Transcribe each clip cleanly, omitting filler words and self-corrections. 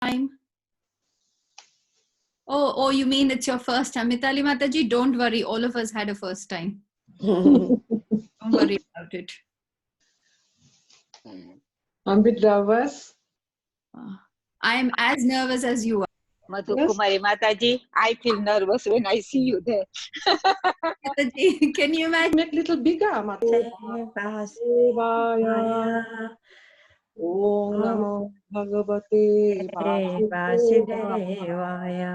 time? Oh, you mean it's your first time. Mitali Mataji, don't worry. All of us had a first time. Don't worry about it. I'm a bit nervous. I'm as nervous as you are. Madhu Kumari Mataji, I feel nervous when I see you there. Mataji, can you imagine? Make little bigger, Mataji. Om Namo Bhagavate Vasudevaya.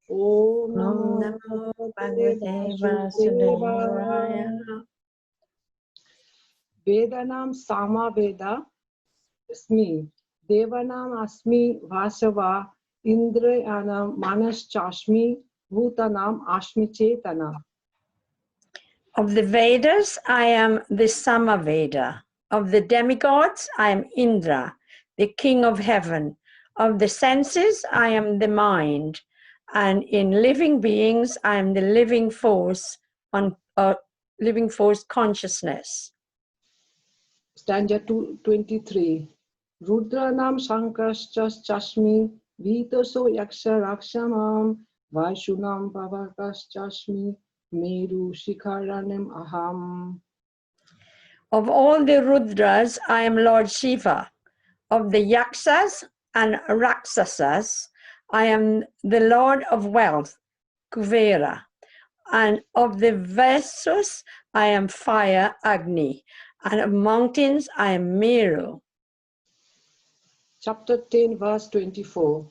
Om Om Namo Namo Bhagavate Vasudevaya. Vedanam Sama Veda Asmi Devanam Asmi Vasava Indrayanam Manaschashmi Bhutanam Ashmi Chetana. Of the Vedas, I am the Samaveda. Of the demigods, I am Indra, the king of heaven. Of the senses, I am the mind. And in living beings, I am the living force, consciousness. Stanza 23. Rudranam Shankarschashmi Vitaso Yaksha Rakshamam Vaishunam Bhavakaschashmi Meru Shikharanam Aham. Of all the Rudras, I am Lord Shiva. Of the Yakshas and Raksasas, I am the Lord of Wealth, Kuvera. And of the Vasus, I am fire, Agni. And of mountains, I am Meru. Chapter 10, verse 24.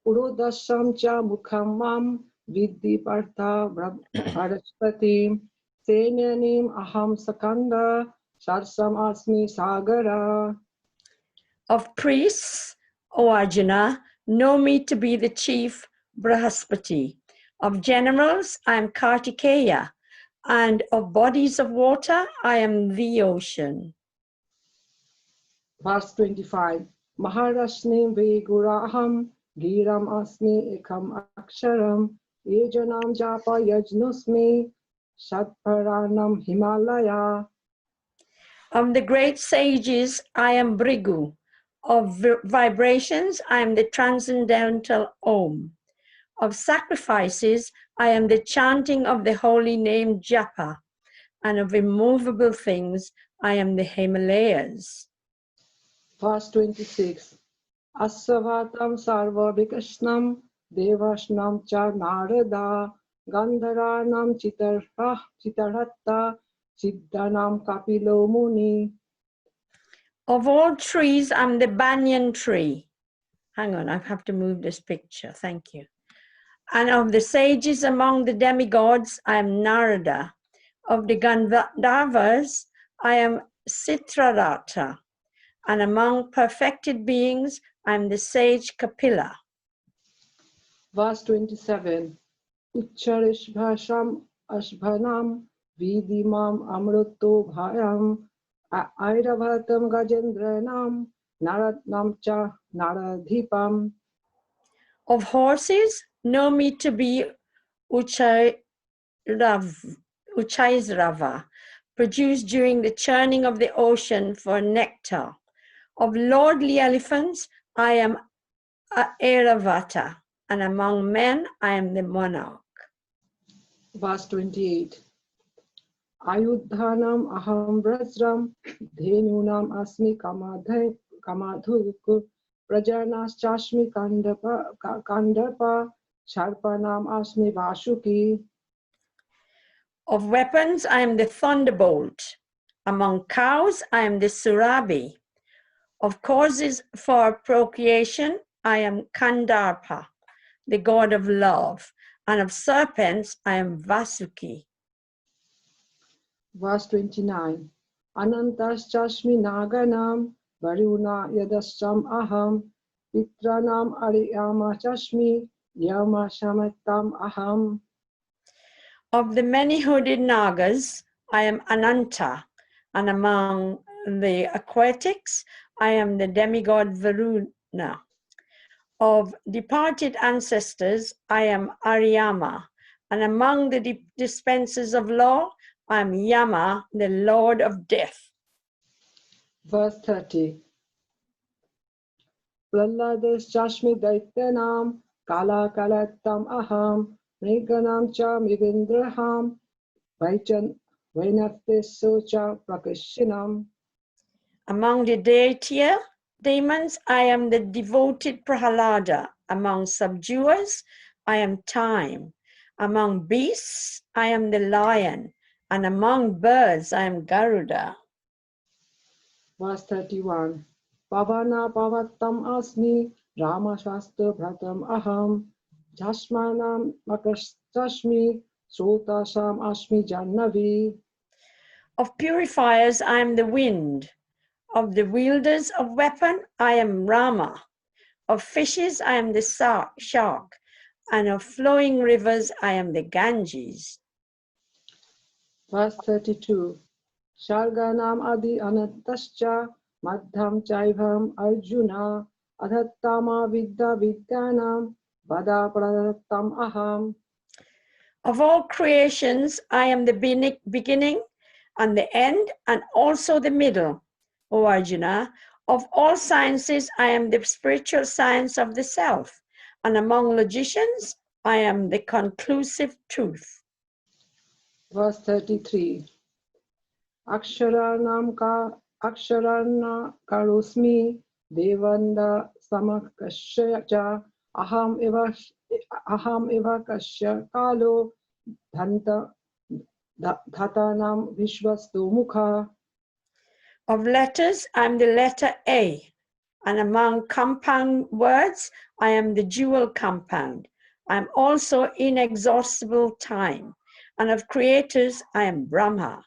Urodasham cha mukhamam vidhi partha bharaspati senyanim aham sakanda sharsam asmi sagara. Of priests, O Arjuna, know me to be the chief Brahaspati. Of generals, I am Kartikeya. And of bodies of water, I am the ocean. Verse 25. Maharashnim Viguraham Giram Asmi Ekam Aksharam Yajanam Japa Yajnusmi Shatparanam Himalaya. Of the great sages, I am Brigu. Of vibrations, I am the transcendental Om. Of sacrifices, I am the chanting of the holy name Japa. And of immovable things, I am the Himalayas. Verse 26. Asavatam sarva vikashnam devashnam cha narada gandharanam chitarhatta siddhanam kapilo muni. Of all trees, I'm the banyan tree. Hang on, I have to move this picture. Thank you. And of the sages among the demigods, I am Narada. Of the Gandharvas, I am Citrarata. And among perfected beings, I am the sage Kapila. Verse 27. Ucharishbhasham ashbhanam vidimam amruto bhayam airavatam gajendranam naratnam cha naradhipam. Of horses, know me to be Uchaisrava, produced during the churning of the ocean for nectar. Of lordly elephants, I am Airavata, and among men, I am the monarch. Verse 28. Ayudhanam aham vrajram dhenunam asmi kamadhuk prajanaschashmi kandapa sharpanam asmi vashuki. Of weapons, I am the thunderbolt. Among cows, I am the Surabi. Of causes for procreation, I am Kandarpa, the god of love. And of serpents, I am Vasuki. Verse 29. Anantaschashmi naganam varuna yadascham aham pitranam ariyama chashmi yama shamatam aham. Of the many-hooded Nagas, I am Ananta, and among the aquatics, I am the demigod Varuna. Of departed ancestors, I am Ariyama, and among the dispensers of law, I am Yama, the lord of death. Verse 30. Prahladaschasmi Daityanam Kalakalattam Aham Mriganam Cha Mrigendraham Vainafteso Cha Prakashinam. Among the demons, I am the devoted Prahalada. Among subduers, I am time. Among beasts, I am the lion. And among birds, I am Garuda. Verse 31. Pavana Pavattam Asmi Rama Shastra Bhatam Aham Jashmanam Makashashmi Sotasham Ashmi Jannavi. Of purifiers, I am the wind. Of the wielders of weapon, I am Rama. Of fishes, I am the shark. And of flowing rivers, I am the Ganges. Verse 32. Sharganam Adi Anatascha Madham Chaivam Arjuna Adhattama Vidya Vidyanam Vada Pradattam Aham. Of all creations, I am the beginning and the end and also the middle, O Arjuna. Of all sciences, I am the spiritual science of the self. And among logicians, I am the conclusive truth. Verse 33. Aksharanam Aksharana Karosmi Devanda Samakashya Aham Eva Kashya Kalo Dhatanam Vishvastu Mukha. Of letters, I am the letter A. And among compound words, I am the dual compound. I am also inexhaustible time. And of creators, I am Brahma.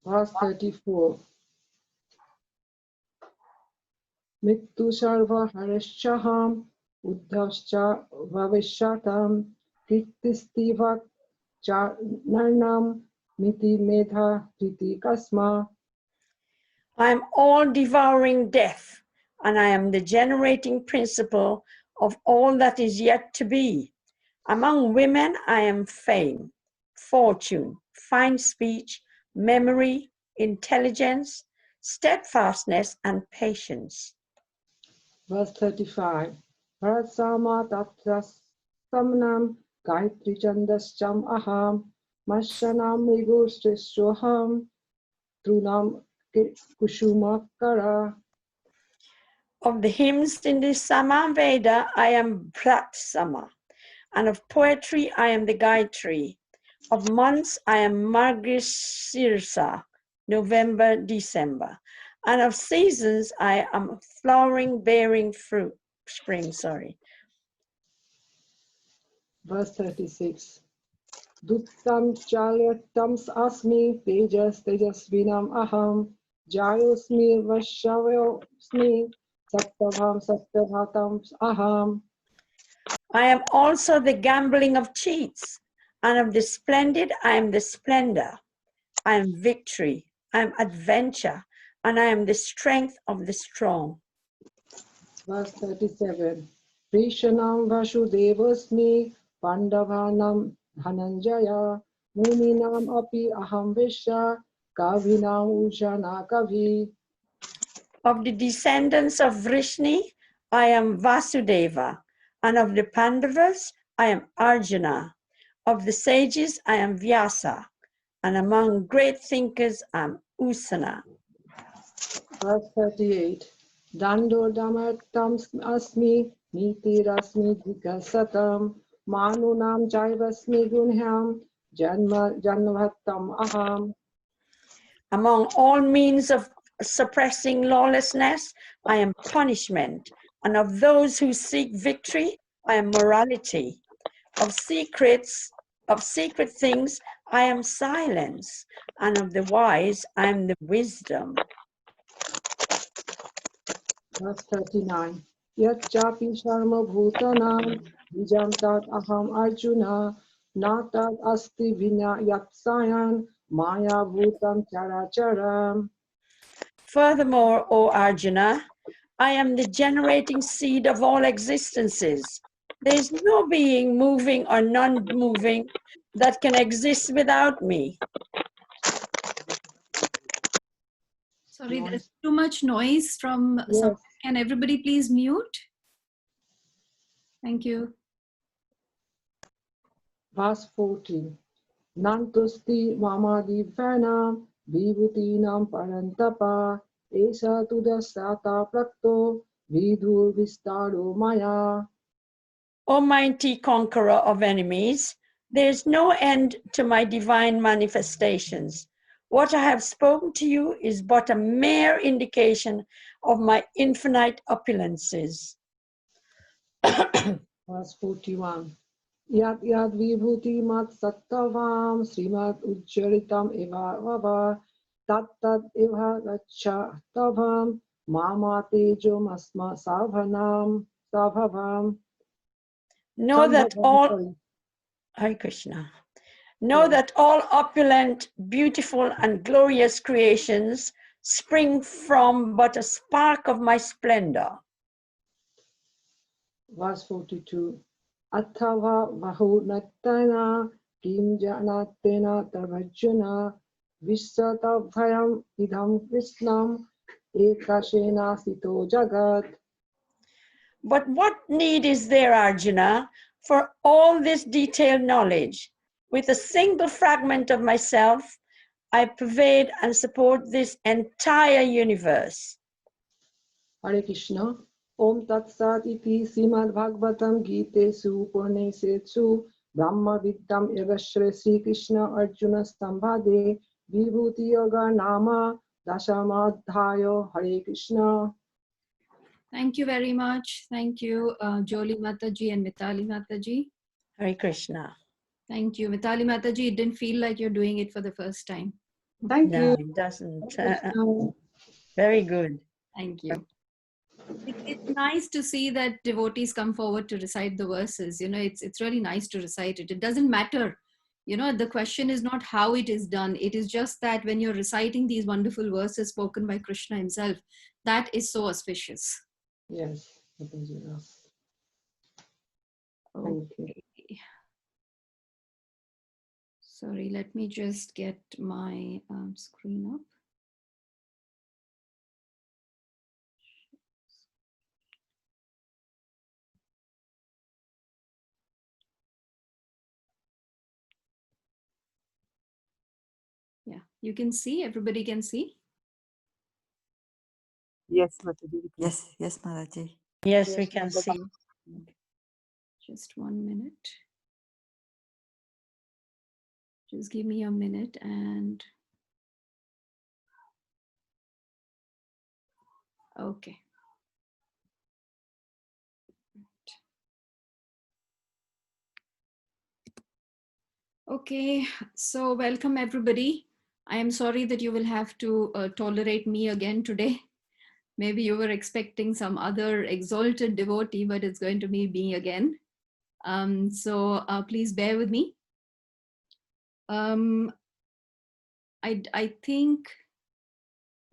Verse 34. Mittu Sarva Harishaham Uddhascha Vavishatam Kirtistiva Narnam Miti Medha Priti Kasma. I am all devouring death, and I am the generating principle of all that is yet to be. Among women, I am fame, fortune, fine speech, memory, intelligence, steadfastness, and patience. Verse 35. Bharatsama Tatras Samnam Gayatri Chandascham Aham Mashanam Mrigo Srishoham Trunam Kushumakara. Of the hymns in the Samaveda, I am Bhrat-sama, and of poetry, I am the Gayatri. Of months, I am Margasirsa, November, December. And of seasons, I am flowering, bearing fruit, spring, Verse 36. Duttam Chalyatams Asmi Tejasvinam Aham Jayosmi Vashavosmi Sattvatam Aham. I am also the gambling of cheats, and of the splendid, I am the splendor. I am victory, I am adventure, and I am the strength of the strong. Verse 37. Prishanam Vasudevasmi Pandavanam Dhananjaya Muninam Api Aham Visha Kavinam Ujana Kavi. Of the descendants of Vrishni, I am Vasudeva, and of the Pandavas, I am Arjuna. Of the sages, I am Vyasa, and among great thinkers, I am Usana. Verse 38. Dando Damatam Asmi Niti Rasmi Dikasatam Manunam Jaivasmi Gunham Janvattam Aham. Among all means of suppressing lawlessness, I am punishment, and of those who seek victory, I am morality. Of secret things, I am silence, and of the wise, I am the wisdom. Verse 39. Yat chapi sharma bhutanam vijam tat aham arjuna natat asti vina yapsayan maya bhutam characharam. Furthermore, O Arjuna, I am the generating seed of all existences. There is no being moving or non-moving that can exist without me. Sorry, Noise. there's too much noise from Yes. some. Can everybody please mute? Thank you. Verse 14. Nantusti Mamadivanam Vibhutinam Parantapa Esa Tudasata Prakto Vidhu Vistaro Maya. Almighty conqueror of enemies, there is no end to my divine manifestations. What I have spoken to you is but a mere indication of my infinite opulences. Verse 41. Yad yad vibhuti mat sattavam srimat ujjaritam eva vava tat tat eva gacha tavam mama tejo masma savhavam. Know that all, Sorry. Hare Krishna. Know Yeah. that all opulent, beautiful, and glorious creations spring from but a spark of my splendor. Verse 42. Athava vahu nattana kim janatena tarvajjana vissatavhayam idham krishnam ekashena sito jagat. But what need is there, Arjuna, for all this detailed knowledge? With a single fragment of myself, I pervade and support this entire universe. Hare Krishna. Om Tat Sat iti Srimad Bhagavatam Gitesu Upanishadesu Brahma Vidyam Yagashre Sri Krishna Arjuna Stambhade Vibhuti Yoga Nama Dashamadhayo. Hare Krishna. Thank you very much. Thank you, Joli Mataji and Mitali Mataji. Hare Krishna. Thank you. Mitali Mataji, it didn't feel like you're doing it for the first time. Thank No, you. it doesn't. Hare Krishna. Very good. Thank you. It's nice to see that devotees come forward to recite the verses. You know, it's really nice to recite it. It doesn't matter. You know, the question is not how it is done. It is just that when you're reciting these wonderful verses spoken by Krishna himself, that is so auspicious. Yes. Thank you. Thank you. Okay. Sorry, let me just get my screen up. Yeah, you can see, everybody can see. Yes, Mataji. Yes, Mataji. Yes, we can see. Just 1 minute. Just give me a minute and okay. Okay, so welcome everybody. I am sorry that you will have to tolerate me again today. Maybe you were expecting some other exalted devotee, but it's going to be me again. So please bear with me. I think,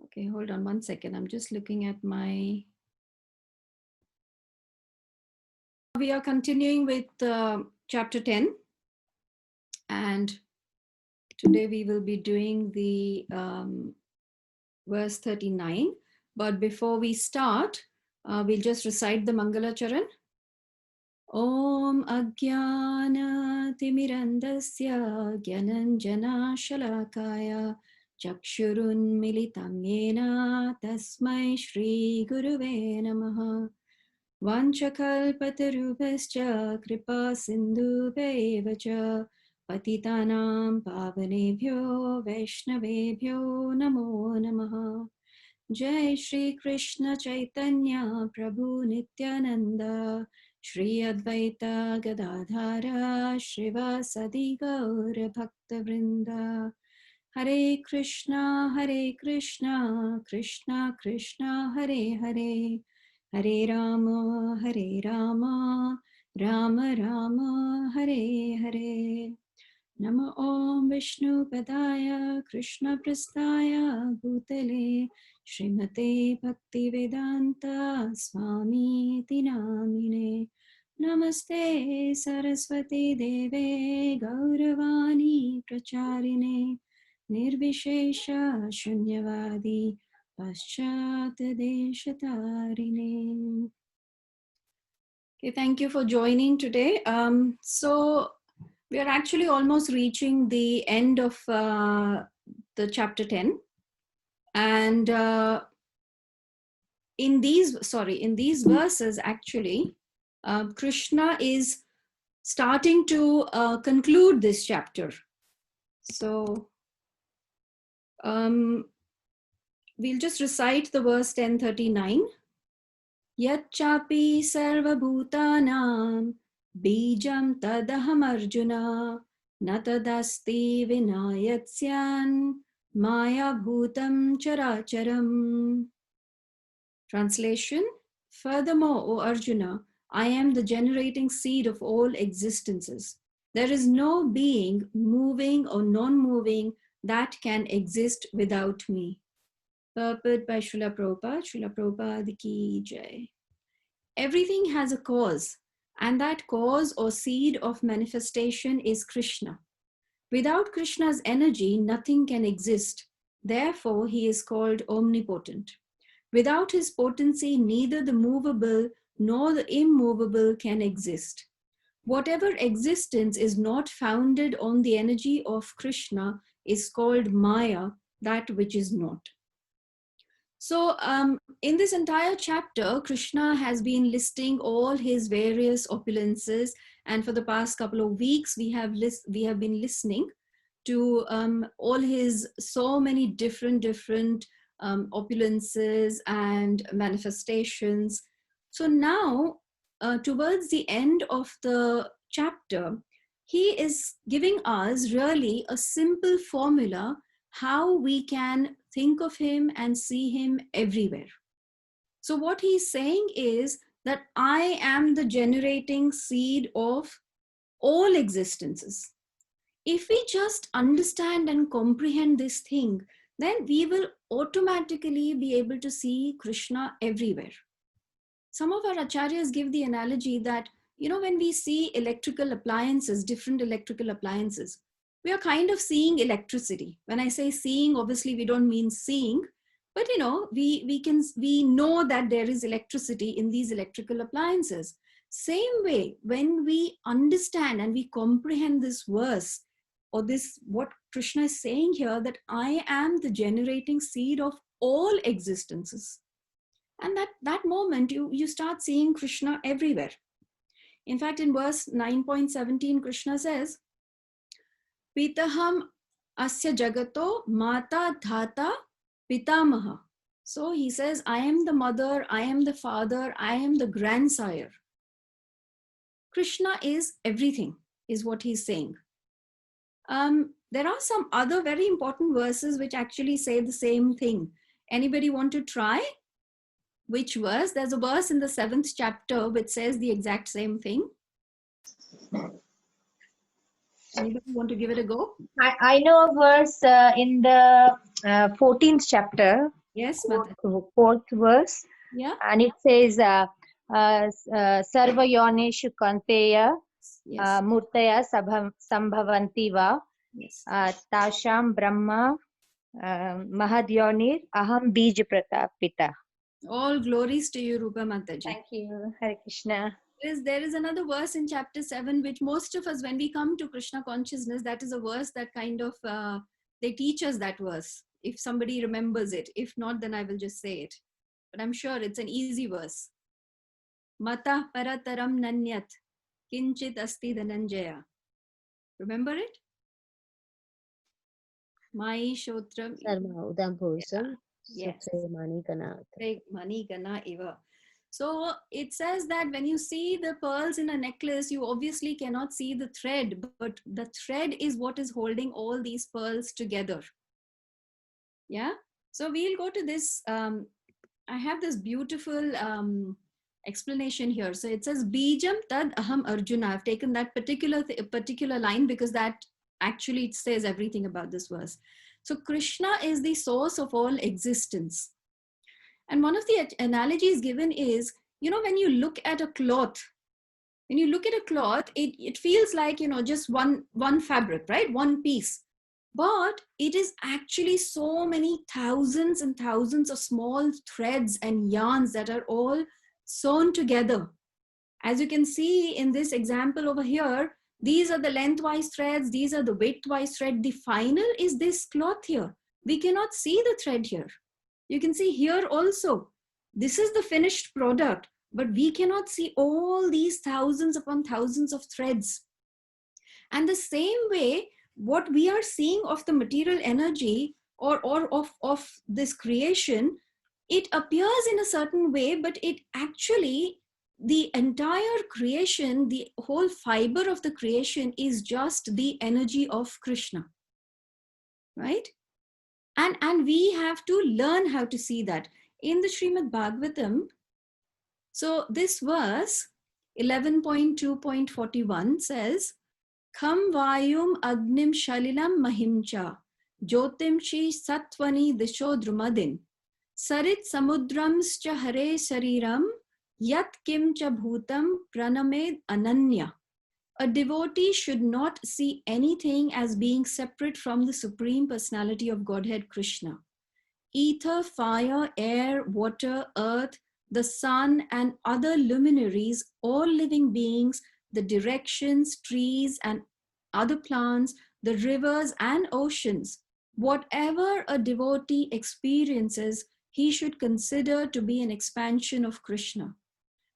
okay, hold on 1 second. I'm just looking at my, we are continuing with chapter 10. And today we will be doing the verse 39. But before we start, we'll just recite the Mangala Charan. Om Ajnana Timirandasya Gyananjana Shalakaya Chakshurun Militam Yena Tasmai Shri Guruve Namaha Vanchakalpatarubhascha Kripa Sindhubheva cha Patitanam Pavanebhyo Vaishnavebhyo Namo Namaha Jai Shri Krishna Chaitanya Prabhu Nityananda Shri Advaita Gadadhara Shrivasadi Gaura Bhakta Vrinda Hare Krishna Krishna Krishna Hare Hare Hare Rama Rama Rama Hare Hare Nama Om Vishnu Padaya Krishna Prasthaya Bhutale Srimate Bhaktivedanta Swami Tinamine Namaste Saraswati Deve Gauravani Pracharine Nirvishesha Shunyavadi Paschatadeshatarine. Okay, thank you for joining today. So we are actually almost reaching the end of the chapter 10. And in these verses, actually, Krishna is starting to conclude this chapter. So we'll just recite the verse 1039. Yachapi sarvabhutanam bijam tadaham arjuna natadasti vinayatsyan maya bhutam characharam. Translation: Furthermore, O Arjuna, I am the generating seed of all existences. There is no being, moving or non-moving, that can exist without me. Purport by Srila Prabhupada. Srila Prabhupada ki jai. Everything has a cause, and that cause or seed of manifestation is Krishna. Without Krishna's energy, nothing can exist. Therefore, he is called omnipotent. Without his potency, neither the movable nor the immovable can exist. Whatever existence is not founded on the energy of Krishna is called Maya, that which is not. So in this entire chapter, Krishna has been listing all his various opulences. And for the past couple of weeks, we have been listening to all his so many different opulences and manifestations. So now, towards the end of the chapter, he is giving us really a simple formula how we can think of him and see him everywhere. So what he's saying is that I am the generating seed of all existences. If we just understand and comprehend this thing, then we will automatically be able to see Krishna everywhere. Some of our acharyas give the analogy that, when we see electrical appliances, different electrical appliances, we are kind of seeing electricity. When I say seeing, obviously we don't mean seeing, but we know that there is electricity in these electrical appliances. Same way, when we understand and we comprehend this verse, or this, what Krishna is saying here, that I am the generating seed of all existences. And that moment, you start seeing Krishna everywhere. In fact, in verse 9.17, Krishna says, Pitaham asya jagato mata dhata pitamaha. So he says, I am the mother, I am the father, I am the grandsire. Krishna is everything, is what he's saying. There are some other very important verses which actually say the same thing. Anybody want to try? Which verse? There's a verse in the 7th chapter which says the exact same thing. Anybody want to give it a go? I know a verse in the 14th chapter, Yes, Mata. fourth verse, Yeah. and it says, Sarva Yoneshu Kanteya Yes. Murtaya Sambhavanti Va Yes. Tasham Brahma Mahadyonir Aham Bij Pratapita. All glories to you, Rupa Mataji. Thank you, Hare Krishna. There is another verse in chapter 7, which most of us, when we come to Krishna consciousness, that is a verse that kind of, they teach us that verse. If somebody remembers it. If not, then I will just say it. But I'm sure it's an easy verse. Mata parataram nanyat kinchit asti dhananjaya. Remember it? Mai shotram Sarma Udam Purusam Yes. Mani Ganat. Mani gana eva. So it says that when you see the pearls in a necklace, you obviously cannot see the thread, but the thread is what is holding all these pearls together. Yeah. So we'll go to this. I have this beautiful explanation here. So it says Bijam Tad Aham Arjuna. I've taken that particular line because that actually it says everything about this verse. So Krishna is the source of all existence. And one of the analogies given is, when you look at a cloth, it feels like, just one fabric, right? One piece. But it is actually so many thousands and thousands of small threads and yarns that are all sewn together. As you can see in this example over here, these are the lengthwise threads, these are the widthwise thread. The final is this cloth here. We cannot see the thread here. You can see here also, this is the finished product, but we cannot see all these thousands upon thousands of threads. And the same way, what we are seeing of the material energy or of this creation, it appears in a certain way, but it actually, the entire creation, the whole fiber of the creation is just the energy of Krishna, right? And we have to learn how to see that. In the Srimad Bhagavatam, so this verse 11.2.41 says, Kham Vayum Agnim Shalilam Mahimcha Jyotimshi Satvani Disho Drumadin Sarit Samudramscha Hare Sariram Yat Kim Cha Bhutam Pranamed Ananya. A devotee should not see anything as being separate from the Supreme Personality of Godhead Krishna. Ether, fire, air, water, earth, the sun, and other luminaries, all living beings, the directions, trees, and other plants, the rivers and oceans, whatever a devotee experiences, he should consider to be an expansion of Krishna.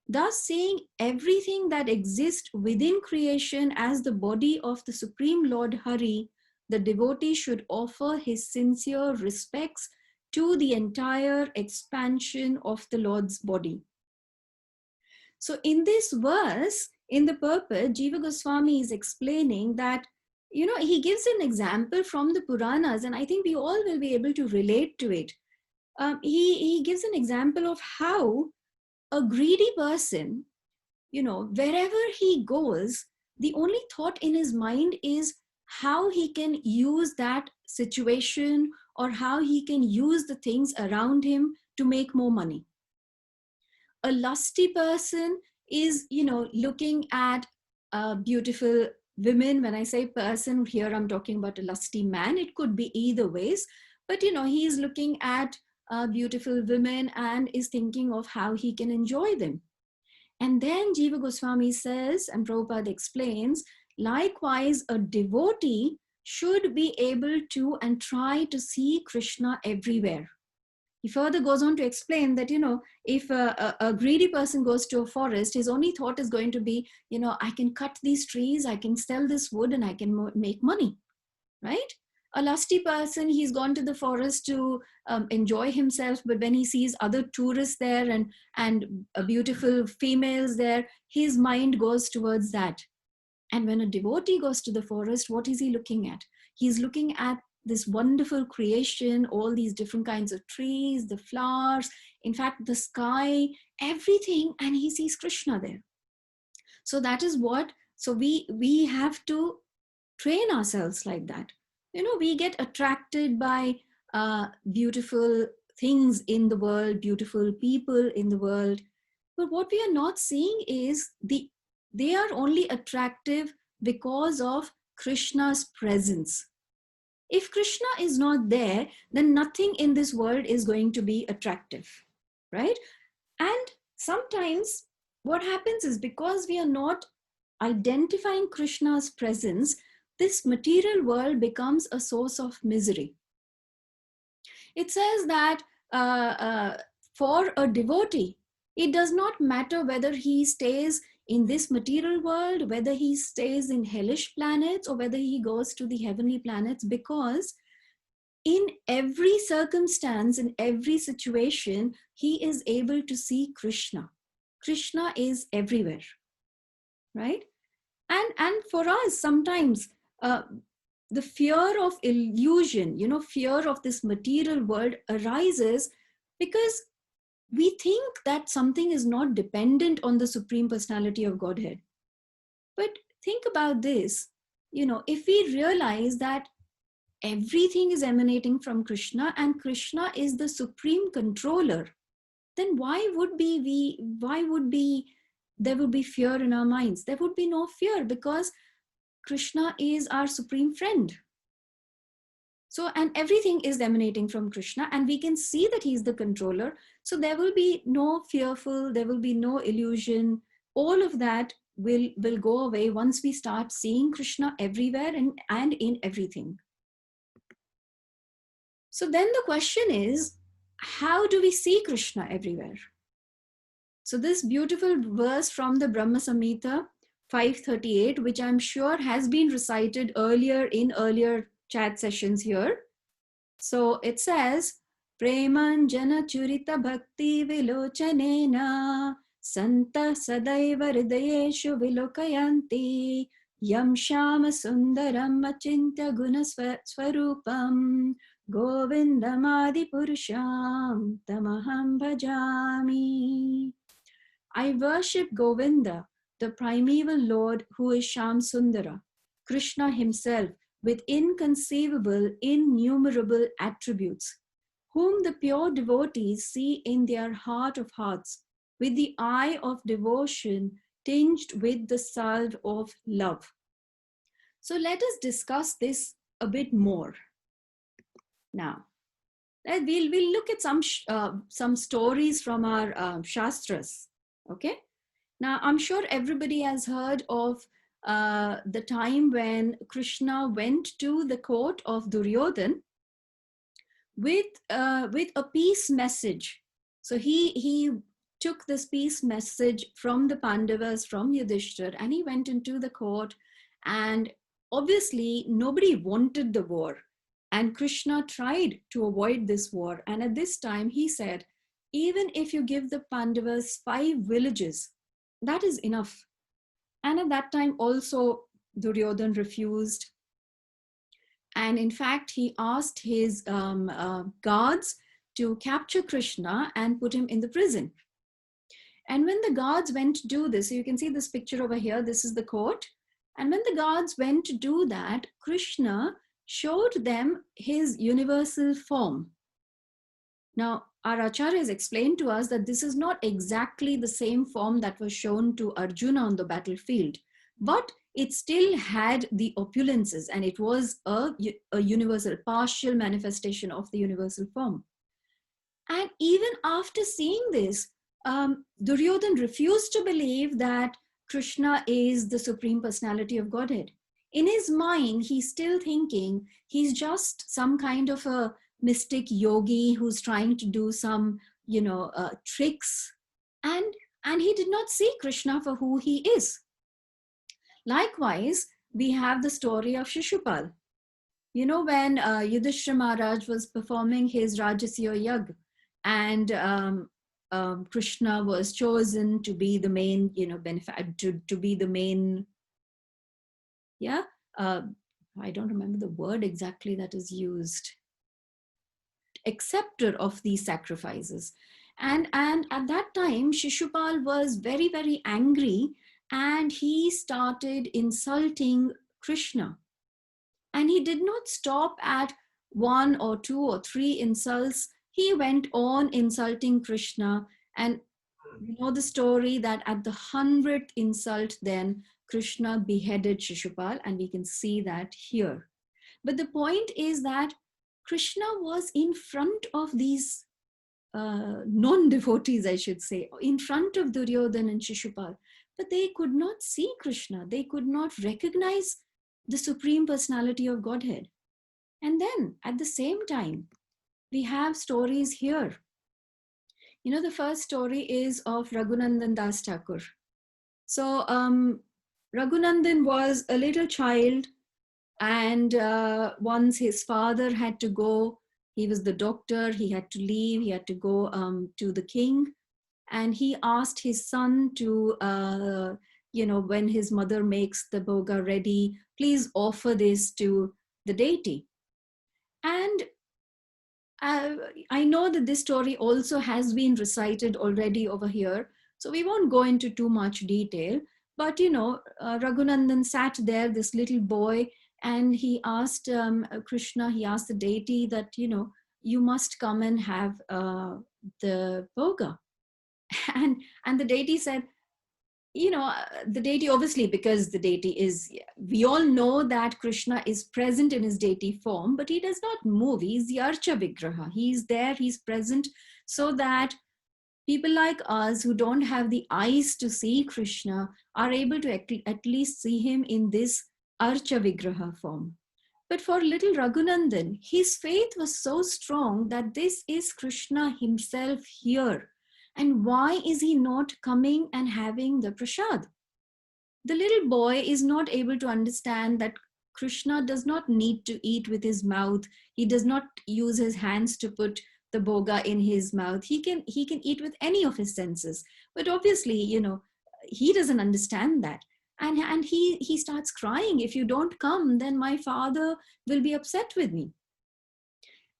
Thus, seeing everything that exists within creation as the body of the Supreme Lord Hari, the devotee should offer his sincere respects to the entire expansion of the Lord's body. So in this verse, in the purport, Jiva Goswami is explaining that, you know, he gives an example from the Puranas, and I think we all will be able to relate to it. He gives an example of how a greedy person, you know, wherever he goes, the only thought in his mind is how he can use that situation or how he can use the things around him to make more money. A lusty person is, you know, looking at beautiful women. When I say person, here I'm talking about a lusty man. It could be either ways, but, you know, he is looking at beautiful women and is thinking of how he can enjoy them. And then Jiva Goswami says, and Prabhupada explains, likewise, a devotee should be able to and try to see Krishna everywhere. He further goes on to explain that, you know, if a greedy person goes to a forest, his only thought is going to be, you know, I can cut these trees, I can sell this wood, and I can make money, right? A lusty person, he's gone to the forest to enjoy himself, but when he sees other tourists there and beautiful females there, his mind goes towards that. And when a devotee goes to the forest, what is he looking at? He's looking at this wonderful creation, all these different kinds of trees, the flowers, in fact, the sky, everything, and he sees Krishna there. So that is what, so we have to train ourselves like that. You know, we get attracted by beautiful things in the world, beautiful people in the world. But what we are not seeing is they are only attractive because of Krishna's presence. If Krishna is not there, then nothing in this world is going to be attractive, right? And sometimes what happens is because we are not identifying Krishna's presence, this material world becomes a source of misery. It says that for a devotee, it does not matter whether he stays in this material world, whether he stays in hellish planets, or whether he goes to the heavenly planets, because in every circumstance, in every situation, he is able to see Krishna. Krishna is everywhere, right? And for us, sometimes the fear of illusion, you know, fear of this material world arises because we think that something is not dependent on the Supreme Personality of Godhead. But think about this, you know, if we realize that everything is emanating from Krishna and Krishna is the supreme controller, then why would there would be fear in our minds? There would be no fear because Krishna is our supreme friend. So, and everything is emanating from Krishna, and we can see that he's the controller. So there will be no fearful, there will be no illusion. All of that will go away once we start seeing Krishna everywhere and in everything. So then the question is, how do we see Krishna everywhere? So this beautiful verse from the Brahma Samhita 538, which I'm sure has been recited earlier in earlier chat sessions here. So it says, Premanjana Churita Bhakti Vilochanena Santa Sadaiva Hridayeshu Vilokayanti Yam Shama Sundaram Achintya Guna Swarupam Govindamadi Purusham Tamaham Bhajami. I worship Govinda, the primeval Lord who is Sham Sundara, Krishna himself, with inconceivable, innumerable attributes, whom the pure devotees see in their heart of hearts, with the eye of devotion tinged with the salve of love. So let us discuss this a bit more. Now, we'll look at some stories from our Shastras. Okay. Now, I'm sure everybody has heard of the time when Krishna went to the court of Duryodhan with a peace message. So he took this peace message from the Pandavas, from Yudhishthir, and he went into the court. And obviously, nobody wanted the war. And Krishna tried to avoid this war. And at this time, he said, even if you give the Pandavas 5 villages, that is enough. And at that time also, Duryodhan refused. And in fact, he asked his guards to capture Krishna and put him in the prison. And when the guards went to do this, so you can see this picture over here, this is the court. And when the guards went to do that, Krishna showed them his universal form. Now, our acharyas explained to us that this is not exactly the same form that was shown to Arjuna on the battlefield, but it still had the opulences, and it was a universal, partial manifestation of the universal form. And even after seeing this, Duryodhan refused to believe that Krishna is the Supreme Personality of Godhead. In his mind, he's still thinking he's just some kind of a mystic yogi who's trying to do some, tricks. And he did not see Krishna for who he is. Likewise, we have the story of Shishupal. You know, when Yudhishthira Maharaj was performing his Rajasya Yagya, and Krishna was chosen to be the main, to be the main, I don't remember the word exactly that is used, acceptor of these sacrifices. And at that time, Shishupal was very, very angry, and he started insulting Krishna. And he did not stop at 1 or 2 or 3 insults. He went on insulting Krishna. And you know the story that at the 100th insult, then Krishna beheaded Shishupal, and we can see that here. But the point is that Krishna was in front of these non-devotees, I should say, in front of Duryodhan and Shishupal, but they could not see Krishna. They could not recognize the Supreme Personality of Godhead. And then at the same time, we have stories here. You know, the first story is of Raghunandan Das Thakur. So Raghunandan was a little child, and once his father had to go, he was the doctor, he had to leave, he had to go to the king, and he asked his son to, when his mother makes the bhoga ready, please offer this to the deity. And I know that this story also has been recited already over here, so we won't go into too much detail, but Raghunandan sat there, this little boy, and he asked Krishna, he asked the deity that, you must come and have the bhoga. And the deity said, the deity, obviously, because the deity is, we all know that Krishna is present in his deity form, but he does not move. He's the Archa Vigraha. He's there, he's present, so that people like us who don't have the eyes to see Krishna are able to at least see him in this Archa Vigraha form. But for little Raghunandan, his faith was so strong that this is Krishna himself here. And why is he not coming and having the prasad? The little boy is not able to understand that Krishna does not need to eat with his mouth. He does not use his hands to put the boga in his mouth. He can eat with any of his senses. But obviously, he doesn't understand that. And he starts crying. If you don't come, then my father will be upset with me.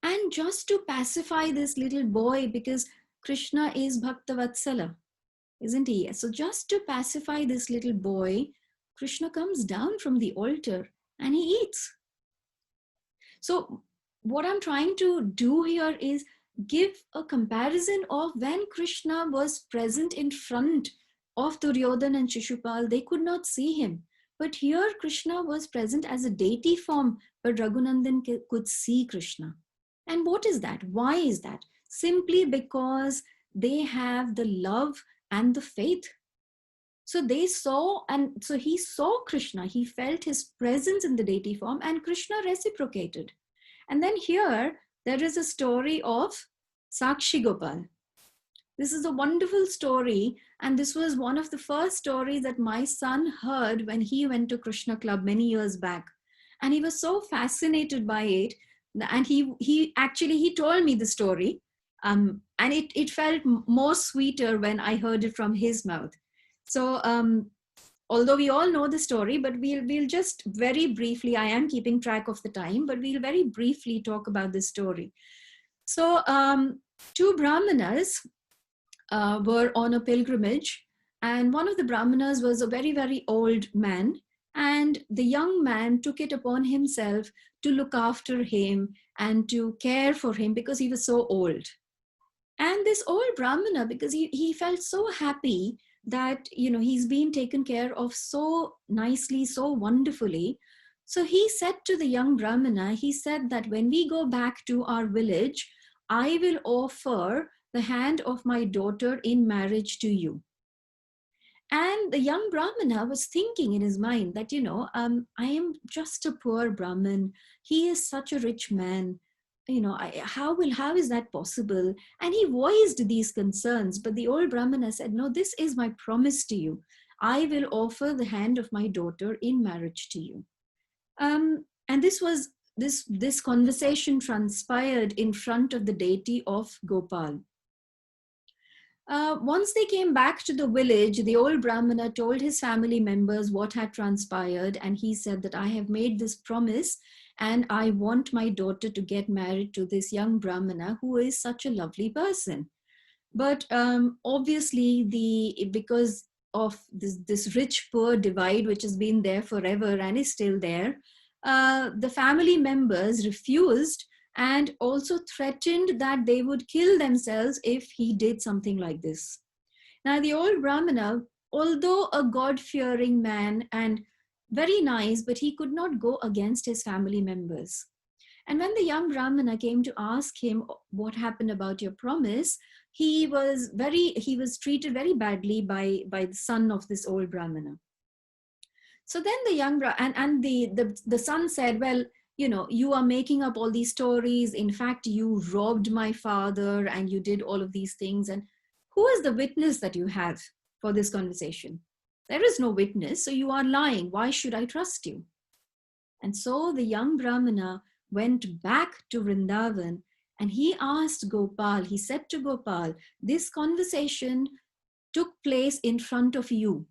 And just to pacify this little boy, because Krishna is Bhaktavatsala, isn't he? So just to pacify this little boy, Krishna comes down from the altar and he eats. So what I'm trying to do here is give a comparison of when Krishna was present in front of Duryodhana and Shishupal. They could not see him. But here Krishna was present as a deity form, but Raghunandan could see Krishna. And what is that? Why is that? Simply because they have the love and the faith. So they saw, and so he saw Krishna. He felt his presence in the deity form, and Krishna reciprocated. And then here, there is a story of Sakshi Gopal. This is a wonderful story, and this was one of the first stories that my son heard when he went to Krishna Club many years back. And he was so fascinated by it, and he told me the story, and it felt more sweeter when I heard it from his mouth. So although we all know the story, but we'll just very briefly, I am keeping track of the time, but we'll very briefly talk about this story. So two Brahmanas were on a pilgrimage, and one of the Brahmanas was a very, very old man, and the young man took it upon himself to look after him and to care for him because he was so old. And this old Brahmana, because he felt so happy that he's been taken care of so nicely, so wonderfully. So he said to the young Brahmana, he said that when we go back to our village, I will offer the hand of my daughter in marriage to you. And the young Brahmana was thinking in his mind that, I am just a poor Brahmin. He is such a rich man. How is that possible? And he voiced these concerns, but the old Brahmana said, no, this is my promise to you. I will offer the hand of my daughter in marriage to you. And this conversation transpired in front of the deity of Gopal. Once they came back to the village, the old Brahmana told his family members what had transpired, and he said that I have made this promise and I want my daughter to get married to this young Brahmana who is such a lovely person. But obviously, because of this rich-poor divide, which has been there forever and is still there, the family members refused and also threatened that they would kill themselves if he did something like this. Now, the old Brahmana, although a God-fearing man and very nice, but he could not go against his family members. And when the young Brahmana came to ask him what happened about your promise, he was treated very badly by the son of this old Brahmana. So then the young and the son said, well, you are making up all these stories. In fact, you robbed my father and you did all of these things. And who is the witness that you have for this conversation? There is no witness, so you are lying. Why should I trust you? And so the young Brahmana went back to Vrindavan and he asked Gopal, he said to Gopal, this conversation took place in front of you.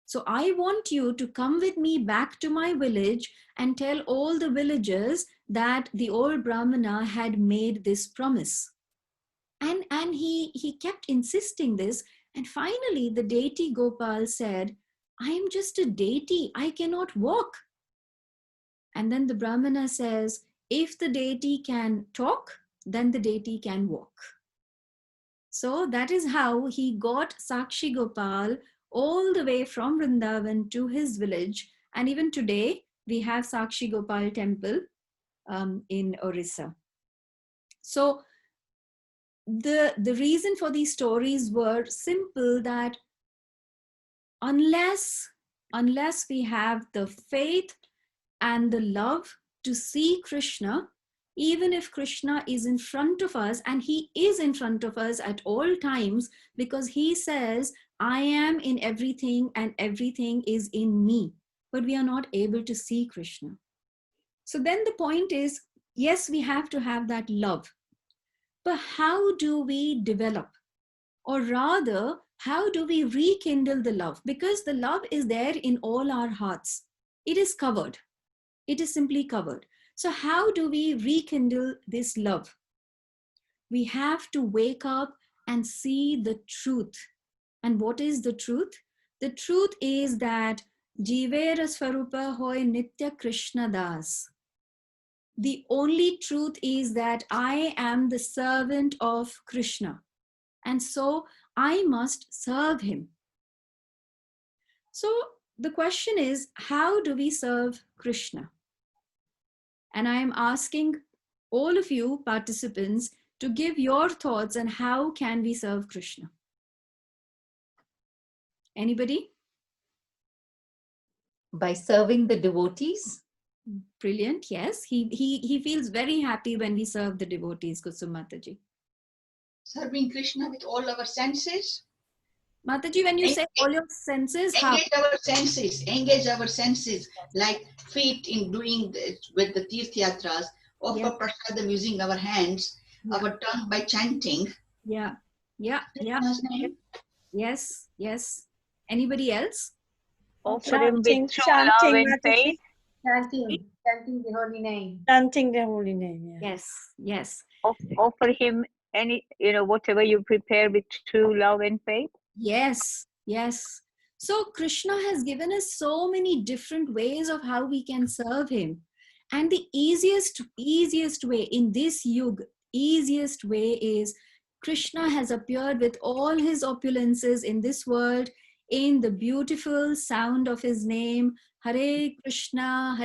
So I want you to come with me back to my village and tell all the villagers that the old Brahmana had made this promise. And he kept insisting this. And finally, the deity Gopal said, I am just a deity. I cannot walk. And then the Brahmana says, if the deity can talk, then the deity can walk. So that is how he got Sakshi Gopal all the way from Vrindavan to his village. And even today, we have Sakshi Gopal temple in Orissa. So the reason for these stories were simple, that unless we have the faith and the love to see Krishna, even if Krishna is in front of us, and he is in front of us at all times, because he says, I am in everything and everything is in me, but we are not able to see Krishna. So then the point is, yes, we have to have that love, but how do we develop? Or rather, how do we rekindle the love? Because the love is there in all our hearts. It is covered. It is simply covered. So how do we rekindle this love? We have to wake up and see the truth. And what is the truth? The truth is that Jivera Swarupa Hoy Nitya Krishna Das. The only truth is that I am the servant of Krishna. And so I must serve him. So the question is, how do we serve Krishna? And I am asking all of you participants to give your thoughts on how can we serve Krishna. Anybody? By serving the devotees. Brilliant. Yes, he feels very happy when we serve the devotees, Kusum Mataji. Serving Krishna with all our senses. Mataji, when you say all your senses, how? Engage our senses, like feet in doing with the tirthyatras, offer Yeah. prasadam using our hands, Yeah. our tongue by chanting. Yeah. Krishna's name. Yes. Anybody else? Offer him with true love chanting, and faith. Chanting the holy name. Chanting the holy name, yeah. Yes. Offer him any, whatever you prepare with true love and faith. Yes. So Krishna has given us so many different ways of how we can serve him. And the easiest way in this yuga, easiest way is Krishna has appeared with all his opulences in this world in the beautiful sound of his name, Hare Krishna,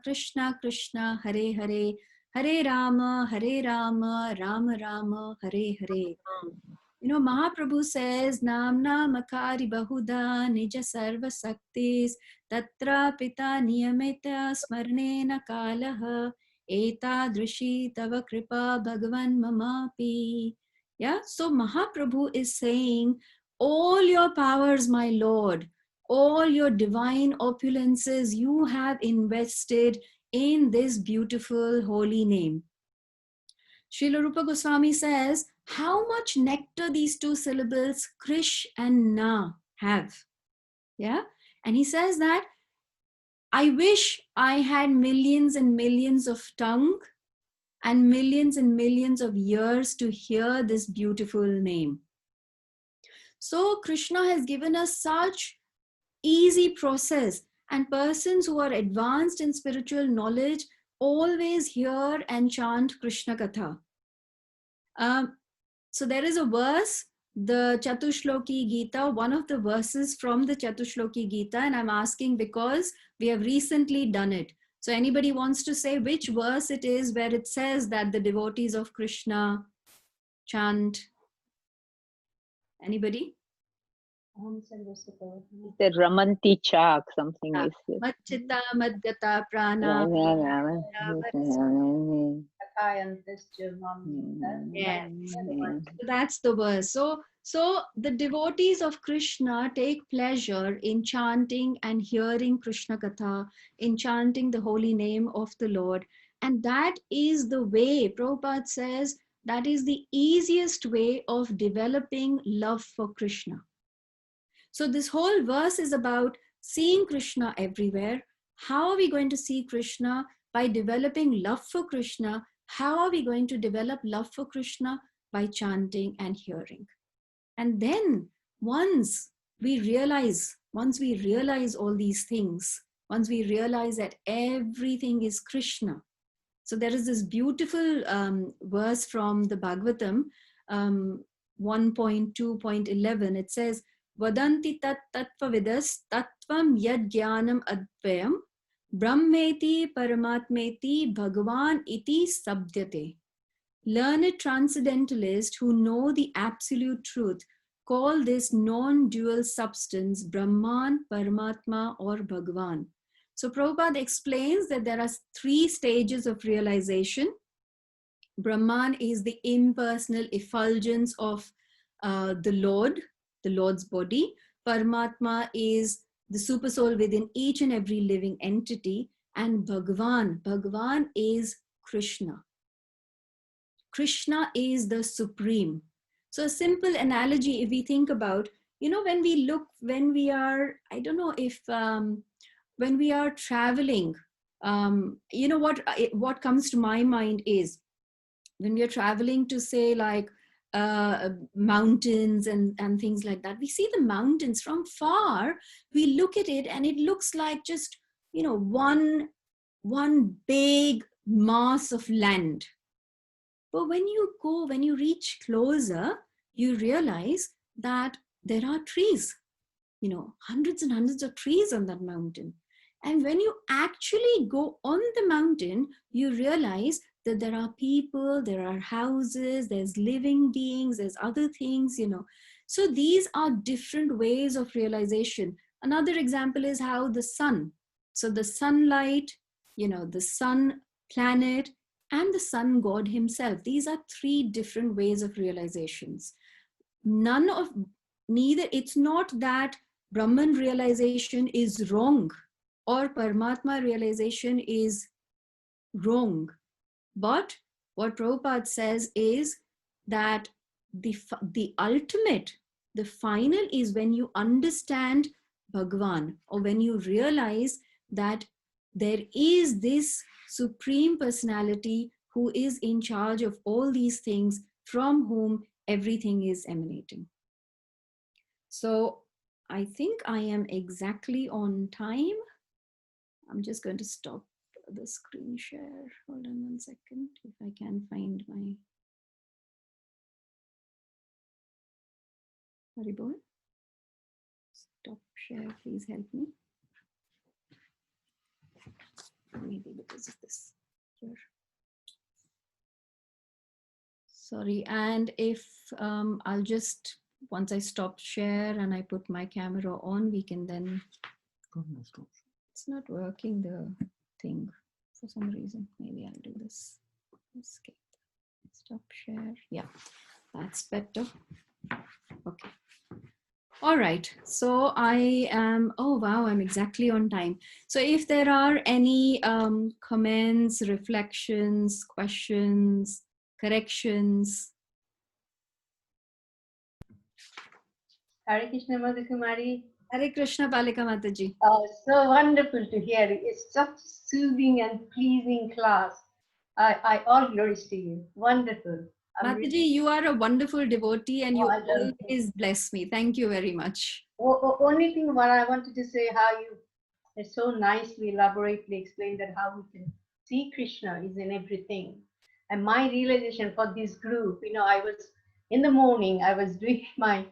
Krishna Krishna, Hare Hare, Hare Rama, Rama Rama, Hare Hare. Mahaprabhu says, Namna Makari Bahuda Nija Sarva Saktis Tatra Pita Niyamita Smarnena Kalaha Eta Drishi Tava Kripa Bhagavan Mamapi. Yeah, so Mahaprabhu is saying, all your powers, my Lord, all your divine opulences you have invested in this beautiful holy name. Srila Rupa Goswami says, how much nectar these two syllables, Krish and Na, have. Yeah. And he says that, I wish I had millions and millions of tongue and millions of ears to hear this beautiful name. So Krishna has given us such easy process, and persons who are advanced in spiritual knowledge always hear and chant Krishna Katha. So there is a verse, the Chatushloki Gita, one of the verses from the Chatushloki Gita, and I'm asking because we have recently done it. So anybody wants to say which verse it is where it says that the devotees of Krishna chant? Anybody? The Ramanti Chak, something is it. Machita Madgata Prana. Yes. So that's the verse. So the devotees of Krishna take pleasure in chanting and hearing Krishna Katha, in chanting the holy name of the Lord. And that is the way, Prabhupada says, that is the easiest way of developing love for Krishna. So this whole verse is about seeing Krishna everywhere. How are we going to see Krishna? By developing love for Krishna. How are we going to develop love for Krishna? By chanting and hearing. And then once we realize all these things, once we realize that everything is Krishna. So there is this beautiful verse from the Bhagavatam, 1.2.11. It says, Vadanti tat tattvavidas tattvam yad jnanam advayam brahmeti paramatmeti bhagavan iti sabdyate. Learned transcendentalists who know the absolute truth call this non-dual substance Brahman, Paramatma, or Bhagavan. So Prabhupada explains that there are 3 stages of realization. Brahman is the impersonal effulgence of the Lord's body. Paramatma is the supersoul within each and every living entity. And Bhagavan is Krishna. Krishna is the supreme. So a simple analogy, if we think about, when we are, I don't know if, when we are traveling, what comes to my mind is, when we are traveling to say like mountains and things like that, we see the mountains from far, we look at it and it looks like just, one big mass of land. But when you reach closer, you realize that there are trees, hundreds and hundreds of trees on that mountain. And when you actually go on the mountain, you realize that there are people, there are houses, there's living beings, there's other things, So these are different ways of realization. Another example is how the sun, so the sunlight, the sun planet, and the sun god himself. These are 3 different ways of realizations. It's not that Brahman realization is wrong or Paramatma realization is wrong. But what Prabhupada says is that the ultimate, the final is when you understand Bhagavan, or when you realize that there is this supreme personality who is in charge of all these things, from whom everything is emanating. So I think I am exactly on time. I'm just going to stop the screen share. Hold on one second, if I can find my Haribol. Stop share, please help me. Maybe because of this here. Sorry, and if I'll just, once I stop share and I put my camera on, we can then, it's not working, the thing, for some reason. Maybe I'll do this. Escape. Stop share. Yeah, that's better. Okay. All right. So I am, oh wow, I'm exactly on time. So if there are any comments, reflections, questions, corrections. Hare Krishna, Mother Kumari. Hare Krishna, Palika Mataji. Oh, so wonderful to hear. It's such soothing and pleasing class. I all glories to you. Wonderful. Mataji, you are a wonderful devotee and you always bless me. Thank you very much. Only thing what I wanted to say, how you so nicely, elaborately explained that how we can see Krishna is in everything. And my realization for this group, I was in the morning, I was doing my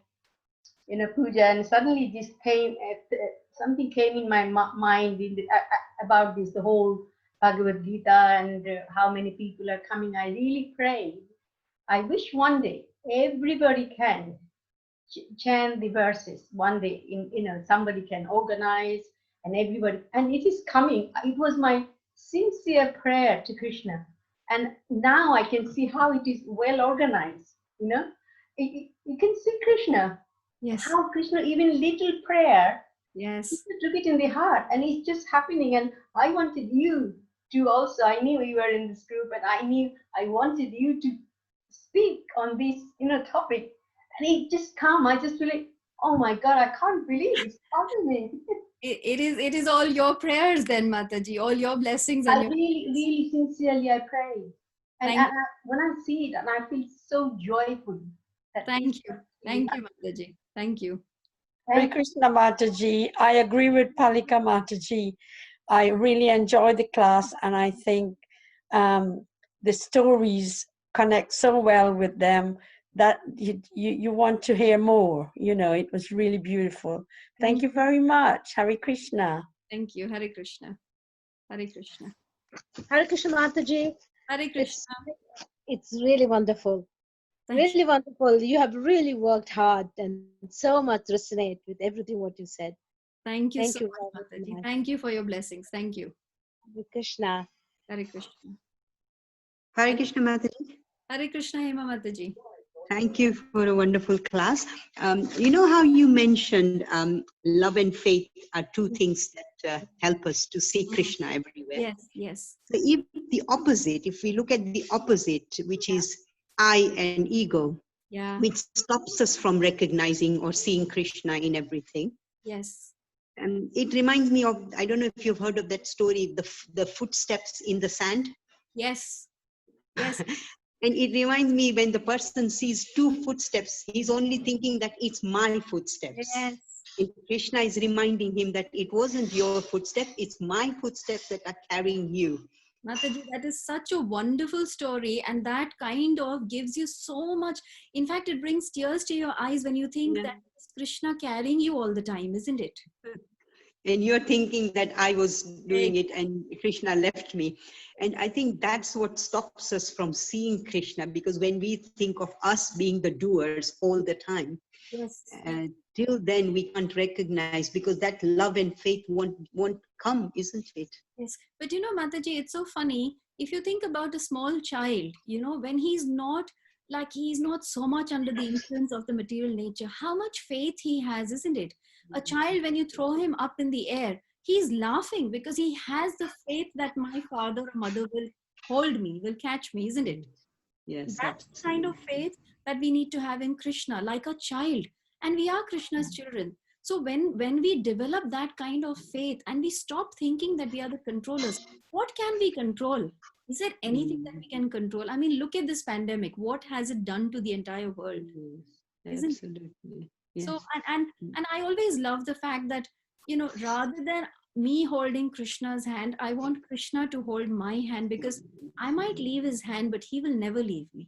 puja, and suddenly this came, something came in my mind about this, the whole Bhagavad Gita, and how many people are coming. I really prayed. I wish one day everybody can chant the verses. One day, somebody can organize, and everybody, and it is coming. It was my sincere prayer to Krishna, and now I can see how it is well organized. You can see Krishna. Yes. How Krishna, even little prayer, yes, Krishna took it in the heart, and it's just happening. And I wanted you to also, I knew you were in this group, and I wanted you to speak on this, topic. And it just come. I just feel like, oh my God, I can't believe it's happening. It is all your prayers then, Mataji, all your blessings. And I really sincerely, I pray. And when I see it, and I feel so joyful. Thank you. Thank you, Mataji. Thank you. Hare Krishna, Mataji. I agree with Palika Mataji. I really enjoyed the class, and I think the stories connect so well with them that you want to hear more. You know, it was really beautiful. Thank you very much. Hare Krishna. Thank you. Hare Krishna. Hare Krishna. Hare Krishna Mataji. Hare Krishna. It's really wonderful. Thank Really wonderful. You have really worked hard and so much resonate with everything what you said. Thank you Thank so you much, very Mataji. much. Thank you for your blessings. Thank you. Hare Krishna. Hare Krishna. Hare Krishna Mataji. Hare Krishna, Hema Mataji. Thank you for a wonderful class. You know how you mentioned love and faith are two things that help us to see Krishna everywhere. Yes, yes. So if we look at the opposite, which is I and ego, Yeah. which stops us from recognizing or seeing Krishna in everything. Yes. And it reminds me of, I don't know if you've heard of that story, the footsteps in the sand. Yes. Yes. And it reminds me when the person sees two footsteps, he's only thinking that it's my footsteps. Yes. And Krishna is reminding him that it wasn't your footstep, it's my footsteps that are carrying you. Mataji, that is such a wonderful story, and that kind of gives you so much. In fact, it brings tears to your eyes when you think that it's Krishna carrying you all the time, isn't it? And you're thinking that I was doing it and Krishna left me. And I think that's what stops us from seeing Krishna, because when we think of us being the doers all the time, yes. Till then we can't recognize, because that love and faith won't come, isn't it? Yes. But you know, Mataji, it's so funny. If you think about a small child, you know, when he's not so much under the influence of the material nature, how much faith he has, isn't it? A child, when you throw him up in the air, he's laughing because he has the faith that my father or mother will hold me, will catch me, isn't it? Yes. That's the kind of faith that we need to have in Krishna, like a child. And we are Krishna's children. So when we develop that kind of faith and we stop thinking that we are the controllers, what can we control? Is there anything that we can control? I mean, look at this pandemic. What has it done to the entire world? Absolutely. Yes. So, and I always love the fact that, you know, rather than me holding Krishna's hand, I want Krishna to hold my hand, because I might leave his hand, but he will never leave me.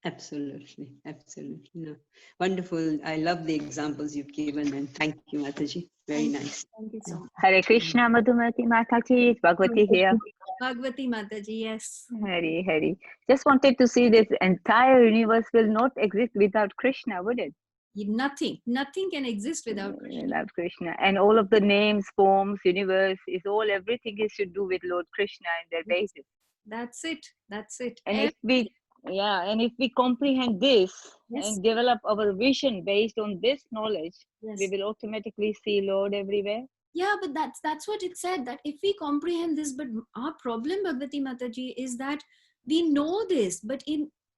Absolutely. Absolutely. No. Wonderful. I love the examples you've given, and thank you, Mataji. Very nice. Thank you so much. Hare Krishna Madhumati Mataji. It's Bhagavati here. Bhagavati Mataji, yes. Hari. Just wanted to see this entire universe will not exist without Krishna, would it? Nothing can exist without Krishna. Without Krishna. And all of the names, forms, universe is all, everything is to do with Lord Krishna and their basis. That's it. And if we comprehend this and develop our vision based on this knowledge, we will automatically see Lord everywhere. Yeah, but that's what it said, that if we comprehend this, but our problem, Bhagavati Mataji, is that we know this, but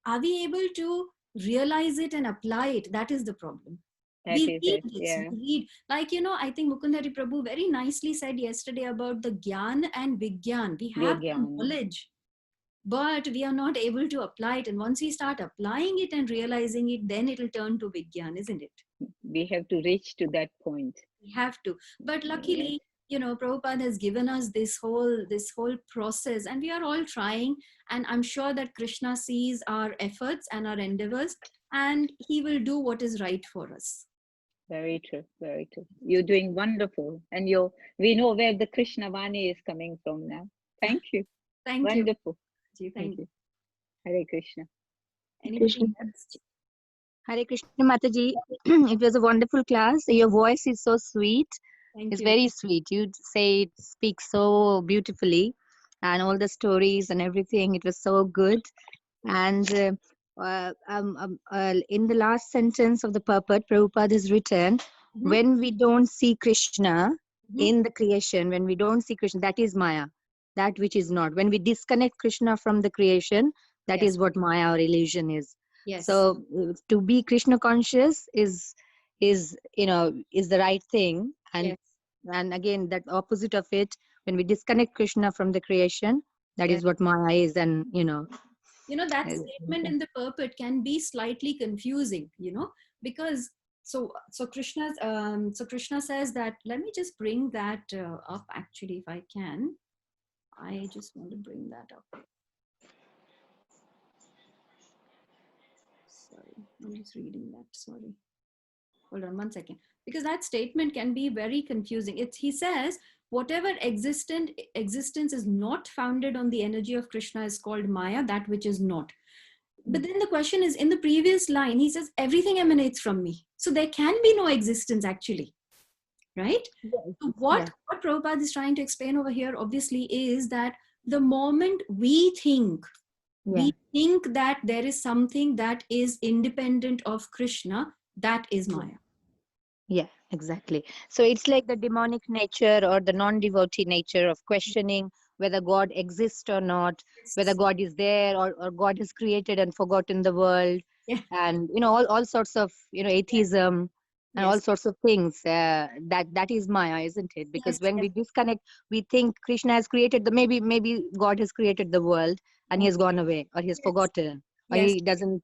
are we able to realize it and apply it? That is the problem. We read, like, you know, I think Mukundhari Prabhu very nicely said yesterday about the Gyan and Vigyan. We have the knowledge, but we are not able to apply it. And once we start applying it and realizing it, then it will turn to Vigyan, isn't it? We have to reach to that point. We have to. But luckily, you know, Prabhupada has given us this whole process, and we are all trying. And I'm sure that Krishna sees our efforts and our endeavors, and he will do what is right for us. Very true, very true. You're doing wonderful. And we know where the Krishna Vani is coming from now. Thank you. Thank wonderful. You. Thank you. Hare Krishna. Anybody else? Hare Krishna Mataji. It was a wonderful class. Your voice is so sweet. It's very sweet. You speak so beautifully, and all the stories and everything. It was so good. And in the last sentence of the purport, Prabhupada has written, when we don't see Krishna in the creation, when we don't see Krishna, that is Maya, that which is not. When we disconnect Krishna from the creation, that is what Maya or illusion is. Yes. So to be Krishna conscious is the right thing. And again, that opposite of it, when we disconnect Krishna from the creation, that is what Maya is. And that statement in the purport can be slightly confusing, because so Krishna says that, let me just bring that up actually, if I can. I just want to bring that up. Sorry, I'm just reading that. Sorry. Hold on one second. Because that statement can be very confusing. He says, whatever existence is not founded on the energy of Krishna is called Maya, that which is not. But then the question is, in the previous line, he says, everything emanates from me. So there can be no existence actually, right? So what Prabhupada is trying to explain over here, obviously, is that the moment we think that there is something that is independent of Krishna, that is Maya. Yeah, exactly. So it's like the demonic nature or the non-devotee nature of questioning whether God exists or not, whether God is there, or God has created and forgotten the world, and all sorts of atheism and all sorts of things. That is Maya, isn't it? Because when we disconnect, we think Krishna has created maybe God has created the world and he has gone away, or he has forgotten, or he doesn't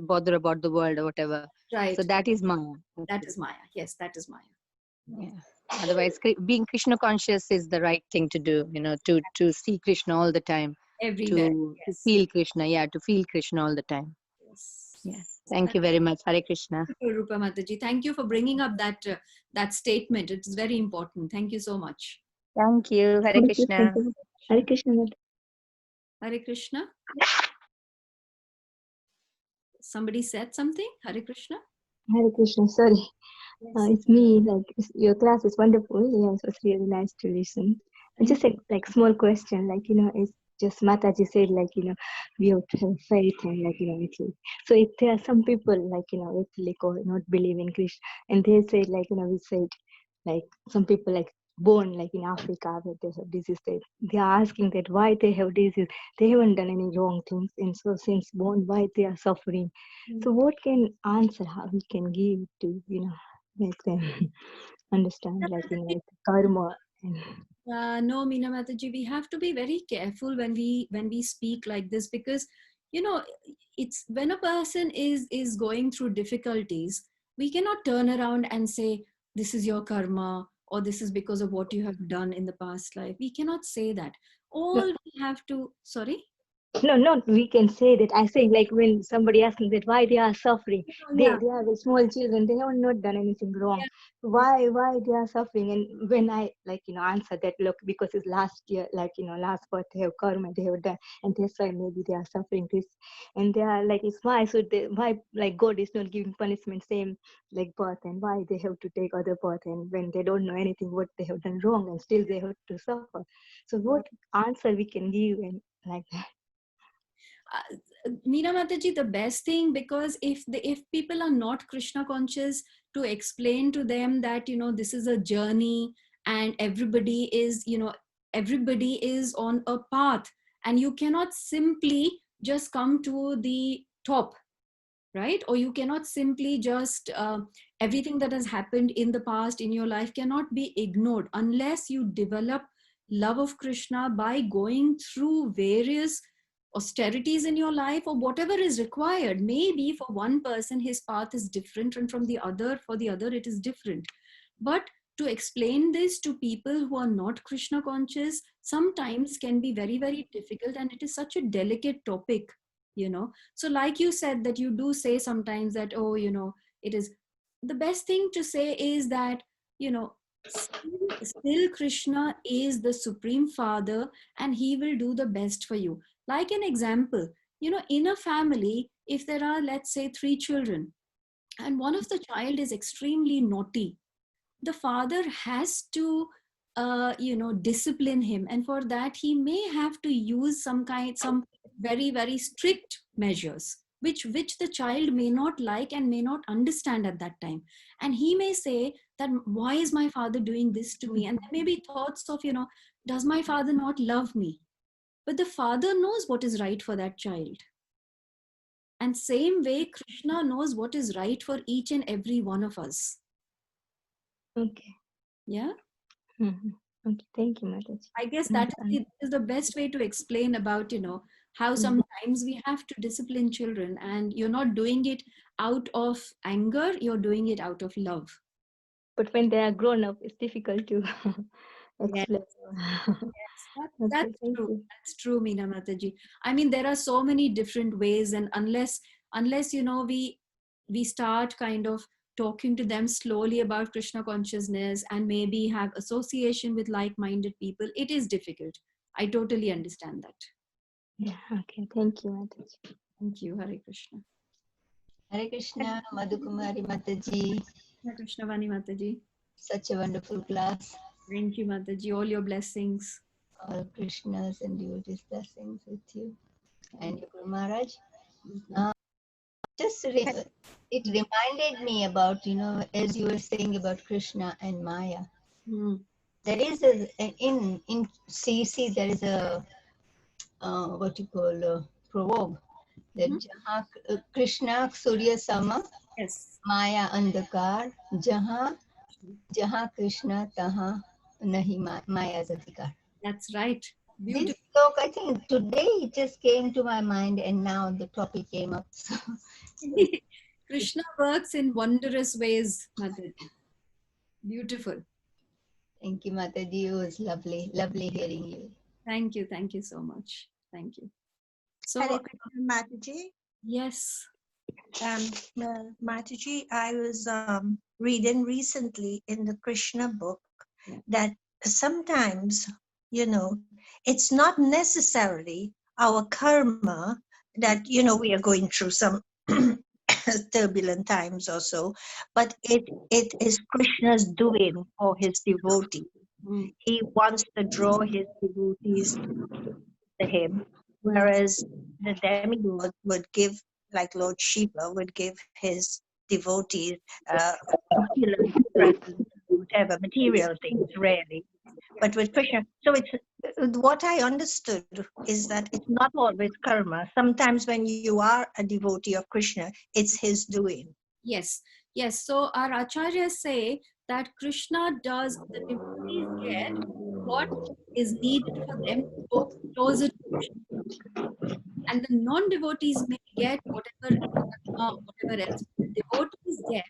bother about the world or whatever. Right. So that is Maya. That is Maya. Yes, that is Maya. Yeah. Otherwise, being Krishna conscious is the right thing to do. To see Krishna all the time. Everywhere. To feel Krishna. Yeah, to feel Krishna all the time. Yes. Yeah. Thank you very much. Hare Krishna. Thank you, Rupa Mataji. Thank you for bringing up that statement. It is very important. Thank you so much. Thank you. Hare Krishna. Hare Krishna. Hare Krishna. Somebody said something? Hare Krishna. Hare Krishna. Sorry. It's me. Your class is wonderful. Yeah, it was really nice to listen. Just a small question. It's just Mataji said, we have to have faith and Italy. So if there are some people Italy or not believe in Krishna, and they say we said some people born in Africa where they have disease, they are asking that why they have disease. They haven't done any wrong things, and so since born, why they are suffering. So what can answer how we can give to make them understand karma. No, Meena Mataji, we have to be very careful when we speak like this, because it's when a person is going through difficulties, we cannot turn around and say this is your karma or this is because of what you have done in the past life. We cannot say that. All we have to, sorry? No, not we can say that. I say when somebody asks me that why they are suffering, they are the small children, they have not done anything wrong. Why they are suffering? And when I answer that, look, because it's last year, last birth they have karma, they have done, and that's why maybe they are suffering this. And they are it's why, so why God is not giving punishment same birth, and why they have to take other birth, and when they don't know anything what they have done wrong, and still they have to suffer. So what answer we can give and like that? Meena Mataji, the best thing, because if people are not Krishna conscious, to explain to them that this is a journey and everybody is on a path, and you cannot simply just come to the top, right? Or you cannot simply just everything that has happened in the past in your life cannot be ignored unless you develop love of Krishna by going through various austerities in your life or whatever is required. Maybe for one person his path is different, and for the other it is different. But to explain this to people who are not Krishna conscious sometimes can be very, very difficult, and it is such a delicate topic. So like you said, that you do say sometimes that it is the best thing to say is that still Krishna is the Supreme Father, and he will do the best for you. Like an example, in a family, if there are, let's say, 3 children, and one of the child is extremely naughty, the father has to discipline him, and for that he may have to use some very, very strict measures which the child may not like and may not understand at that time. And he may say that, why is my father doing this to me? And there may be thoughts of does my father not love me? But the father knows what is right for that child. And same way, Krishna knows what is right for each and every one of us. Okay. Yeah. Okay. Thank you, Mataji. I guess that is the best way to explain about how sometimes we have to discipline children, and you're not doing it out of anger, you're doing it out of love. But when they are grown up, it's difficult to explain. That's true. That's true, Meena Mataji. I mean, there are so many different ways, and unless unless, you know, we start kind of talking to them slowly about Krishna consciousness and maybe have association with like-minded people, it is difficult. I totally understand that. Yeah, okay. Thank you, Mataji. Thank you. Hare Krishna. Hare Krishna, Madhukumari Mataji. Hare Krishna, Vani Mataji. Such a wonderful class. Thank you, Mataji. All your blessings. All Krishna's and devotees' blessings with you and your Guru Maharaj. It reminded me about, you know, as you were saying about Krishna and Maya. There is in CC there is a what you call proverb that Jahan Krishna Surya Sama, yes, Maya Andhakar, Jahan Krishna Taha Nahi Maya Adhikar. That's right. Beautiful. This talk, I think today it just came to my mind, and now the topic came up. So. Krishna works in wondrous ways, Mataji. Beautiful. Thank you, Mataji. It was lovely, lovely hearing you. Thank you. Thank you so much. Thank you. So, Hare Krishna, Mataji. Yes. Mataji, I was reading recently in the Krishna book that sometimes, you know, it's not necessarily our karma that, you know, we are going through some turbulent times or so, but it is Krishna's doing for his devotees. He wants to draw his devotees to him, whereas the demigod would give, like Lord Shiva would give his devotees whatever material things, really. But with Krishna, so it's what I understood is that it's not always karma. Sometimes when you are a devotee of Krishna, it's his doing. Yes, yes. So our acharyas say that Krishna does the devotees get what is needed for them to go closer to Krishna, and the non-devotees may get whatever whatever else. The devotees get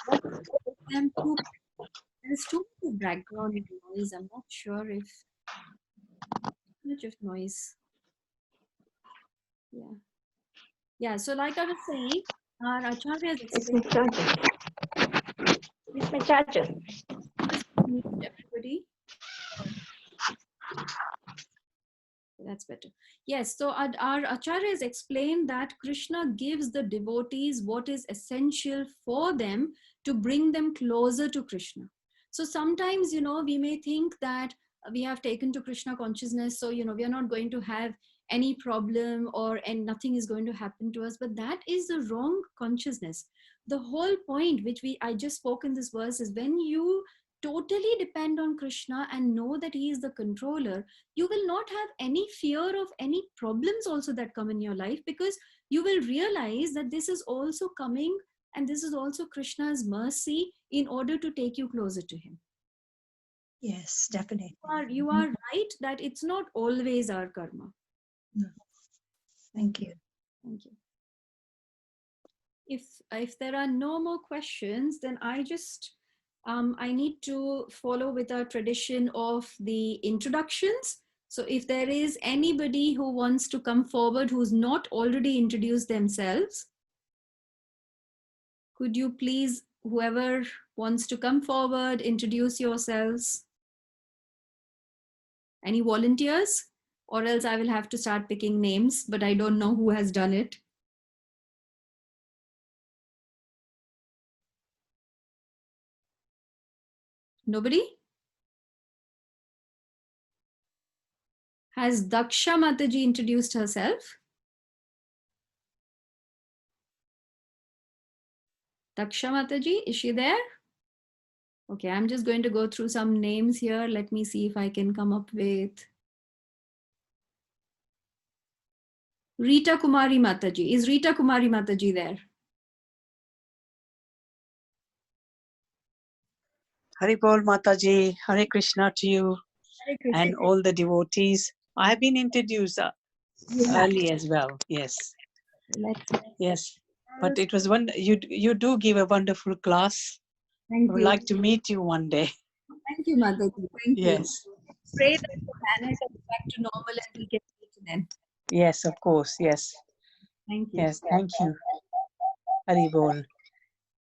what will them to. There's too much background noise. I'm not sure if too much of noise. Yeah. Yeah. So, like I was saying, our acharyas explain. It's my charger. Just mute everybody. That's better. Yes. So our acharyas explain that Krishna gives the devotees what is essential for them to bring them closer to Krishna. So sometimes, you know, we may think that we have taken to Krishna consciousness, so, you know, we are not going to have any problem and nothing is going to happen to us. But that is the wrong consciousness. The whole point which I just spoke in this verse is when you totally depend on Krishna and know that he is the controller, you will not have any fear of any problems also that come in your life, because you will realize that this is also coming and this is also Krishna's mercy in order to take you closer to him. Yes, definitely. You are right that it's not always our karma. No. Thank you. Thank you. If there are no more questions, then I need to follow with our tradition of the introductions. So if there is anybody who wants to come forward who's not already introduced themselves, could you please, whoever wants to come forward, introduce yourselves? Any volunteers? Or else I will have to start picking names, but I don't know who has done it. Nobody? Has Daksha Mataji introduced herself? Daksha Mataji, is she there? Okay, I'm just going to go through some names here. Let me see if I can come up with Rita Kumari Mataji. Is Rita Kumari Mataji there? Haribol Mataji, Hare Krishna to you and all the devotees. I have been introduced early as well. Yes. Yes. But it was you do give a wonderful class. Thank I would you. like to meet you one day. Thank you, Mataji. Thank you. Yes. Pray that the planet comes back to normal and we can meet then. Yes, of course. Yes. Thank you. Yes, thank you. Hari Bol.